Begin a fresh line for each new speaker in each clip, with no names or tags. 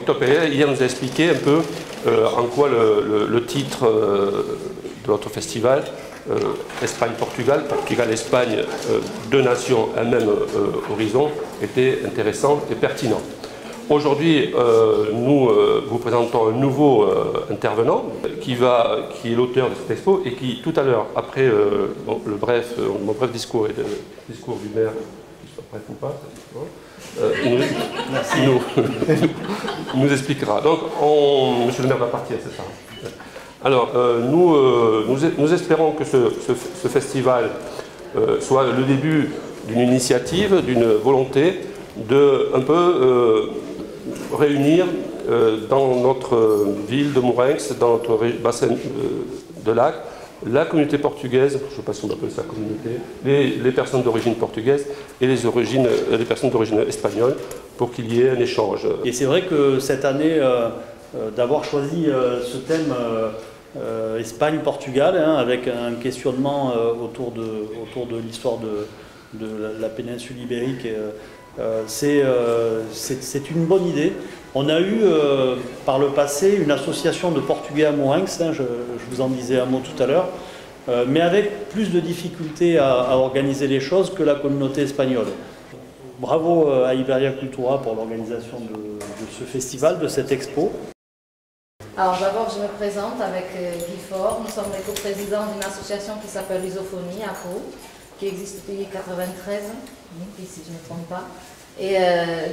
Victor Pereira, hier, nous a expliqué un peu en quoi le titre de notre festival, Espagne-Portugal, Portugal-Espagne, deux nations, un même horizon, était intéressant et pertinent. Aujourd'hui, nous vous présentons un nouveau intervenant qui est l'auteur de cette expo et qui, tout à l'heure, après mon bref discours et le discours du maire, qu'il soit bref ou pas, nous expliquera. Donc, monsieur le maire va partir, c'est ça. Alors, nous espérons que ce festival soit le début d'une initiative, d'une volonté de un peu réunir dans notre ville de Mourenx, dans notre bassin de lac, la communauté portugaise, je ne sais pas si on appelle ça communauté, les personnes d'origine portugaise et les personnes d'origine espagnole, pour qu'il y ait un échange.
Et c'est vrai que cette année, d'avoir choisi ce thème Espagne-Portugal, hein, avec un questionnement autour de l'histoire de la péninsule ibérique, c'est une bonne idée. On a eu par le passé une association de Portugais à Mourenx, hein, je vous en disais un mot tout à l'heure, mais avec plus de difficultés à organiser les choses que la communauté espagnole. Bravo à Iberia Cultura pour l'organisation de ce festival, de cette expo.
Alors d'abord je me présente avec Guy Faure. Nous sommes les coprésidents d'une association qui s'appelle Lusophonie à Pau, qui existe depuis 1993, si je ne me trompe pas. Et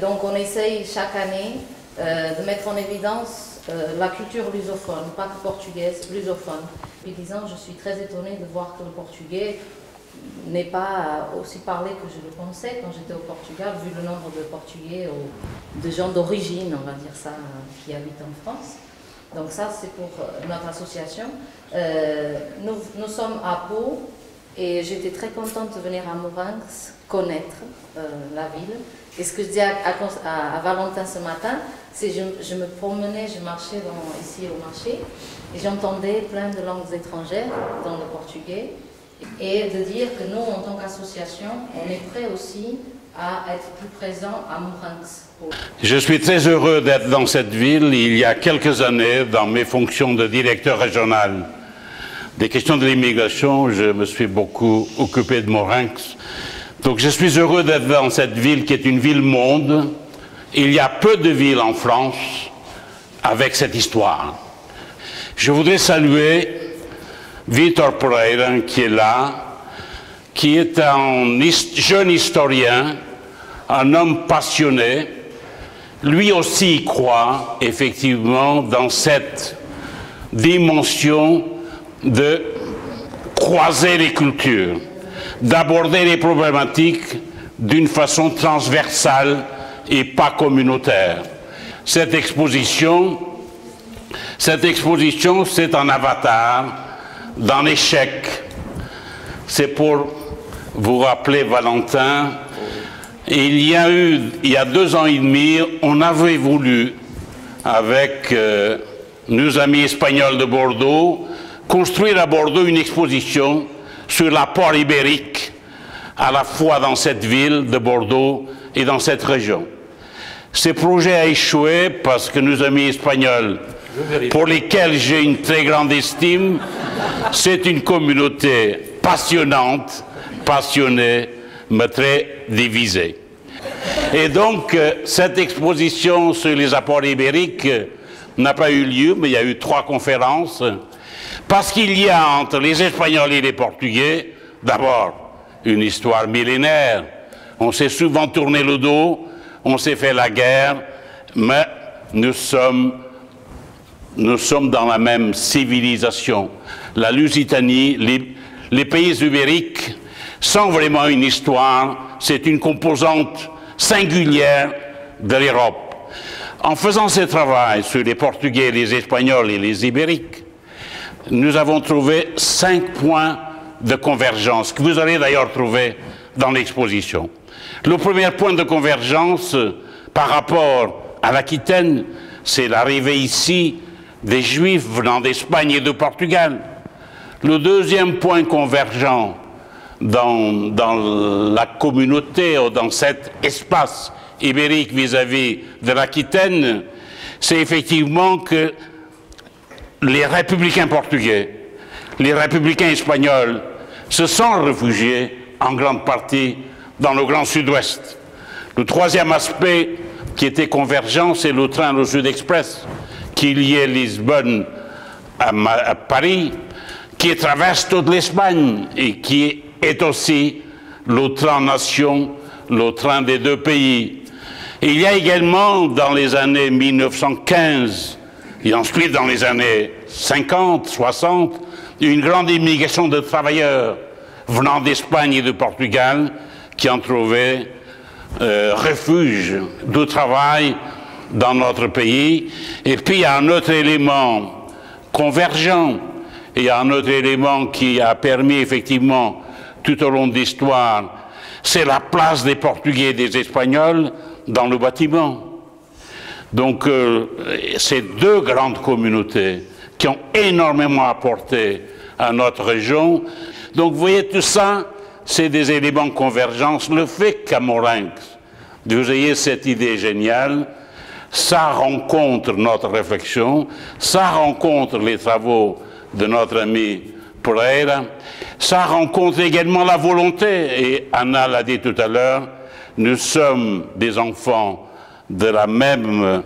donc on essaye chaque année de mettre en évidence la culture lusophone, pas que portugaise, lusophone. Depuis 10 ans, je suis très étonnée de voir que le portugais n'est pas aussi parlé que je le pensais quand j'étais au Portugal, vu le nombre de Portugais ou de gens d'origine, on va dire ça, qui habitent en France. Donc ça, c'est pour notre association. Nous sommes à Pau et j'étais très contente de venir à Mourenx connaître la ville. Et ce que je dis à Valentin ce matin, c'est que je me promenais, je marchais ici au marché et j'entendais plein de langues étrangères dans le portugais et de dire que nous, en tant qu'association, on est prêts aussi à être plus présents à Mourenx.
Je suis très heureux d'être dans cette ville. Il y a quelques années, dans mes fonctions de directeur régional des questions de l'immigration, je me suis beaucoup occupé de Mourenx. Donc je suis heureux d'être dans cette ville qui est une ville-monde. Il y a peu de villes en France avec cette histoire. Je voudrais saluer Victor Pereira qui est là, qui est un jeune historien, un homme passionné. Lui aussi croit effectivement dans cette dimension de croiser les cultures, d'aborder les problématiques d'une façon transversale et pas communautaire. Cette exposition, c'est un avatar d'un échec. C'est pour vous rappeler, Valentin, il y a 2 ans et demi, on avait voulu, avec nos amis espagnols de Bordeaux, construire à Bordeaux une exposition sur l'apport ibérique, à la fois dans cette ville de Bordeaux et dans cette région. Ce projet a échoué parce que nos amis espagnols, pour lesquels j'ai une très grande estime, c'est une communauté passionnante, passionnée, mais très divisée. Et donc, cette exposition sur les apports ibériques n'a pas eu lieu, mais il y a eu 3 conférences, parce qu'il y a entre les Espagnols et les Portugais, d'abord, une histoire millénaire. On s'est souvent tourné le dos, on s'est fait la guerre, mais nous sommes dans la même civilisation. La Lusitanie, les pays ibériques, sont vraiment une histoire, c'est une composante singulière de l'Europe. En faisant ce travail sur les Portugais, les Espagnols et les Ibériques, nous avons trouvé 5 points de convergence, que vous allez d'ailleurs trouver dans l'exposition. Le premier point de convergence par rapport à l'Aquitaine, c'est l'arrivée ici des Juifs venant d'Espagne et de Portugal. Le deuxième point convergent dans la communauté ou dans cet espace ibérique vis-à-vis de l'Aquitaine, c'est effectivement que les républicains portugais, les républicains espagnols se sont réfugiés en grande partie dans le Grand Sud-Ouest. Le troisième aspect qui était convergent, c'est le train le Sud Express qui liait Lisbonne à Paris, qui traverse toute l'Espagne et qui est aussi le train nation, le train des deux pays. Et il y a également dans les années 1915 et ensuite dans les années 50, 60, une grande immigration de travailleurs venant d'Espagne et de Portugal qui ont trouvé refuge de travail dans notre pays. Et puis il y a un autre élément convergent, et il y a un autre élément qui a permis effectivement tout au long de l'histoire, c'est la place des Portugais et des Espagnols dans le bâtiment. Donc ces deux grandes communautés qui ont énormément apporté à notre région. Donc vous voyez, tout ça, c'est des éléments de convergence. Le fait qu'à Morinx, vous ayez cette idée géniale, ça rencontre notre réflexion, ça rencontre les travaux de notre ami Pereira, ça rencontre également la volonté, et Anna l'a dit tout à l'heure, nous sommes des enfants de la même,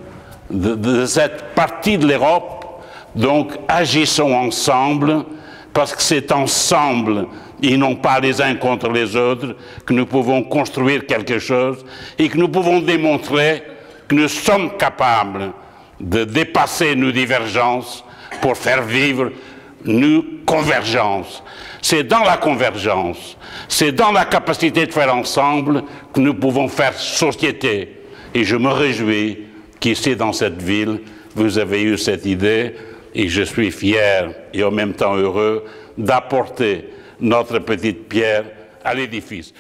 de cette partie de l'Europe, donc agissons ensemble, parce que c'est ensemble, et non pas les uns contre les autres, que nous pouvons construire quelque chose, et que nous pouvons démontrer que nous sommes capables de dépasser nos divergences pour faire vivre nos convergences. C'est dans la convergence, c'est dans la capacité de faire ensemble que nous pouvons faire société. Et je me réjouis qu'ici, dans cette ville, vous avez eu cette idée, et je suis fier et en même temps heureux d'apporter notre petite pierre à l'édifice.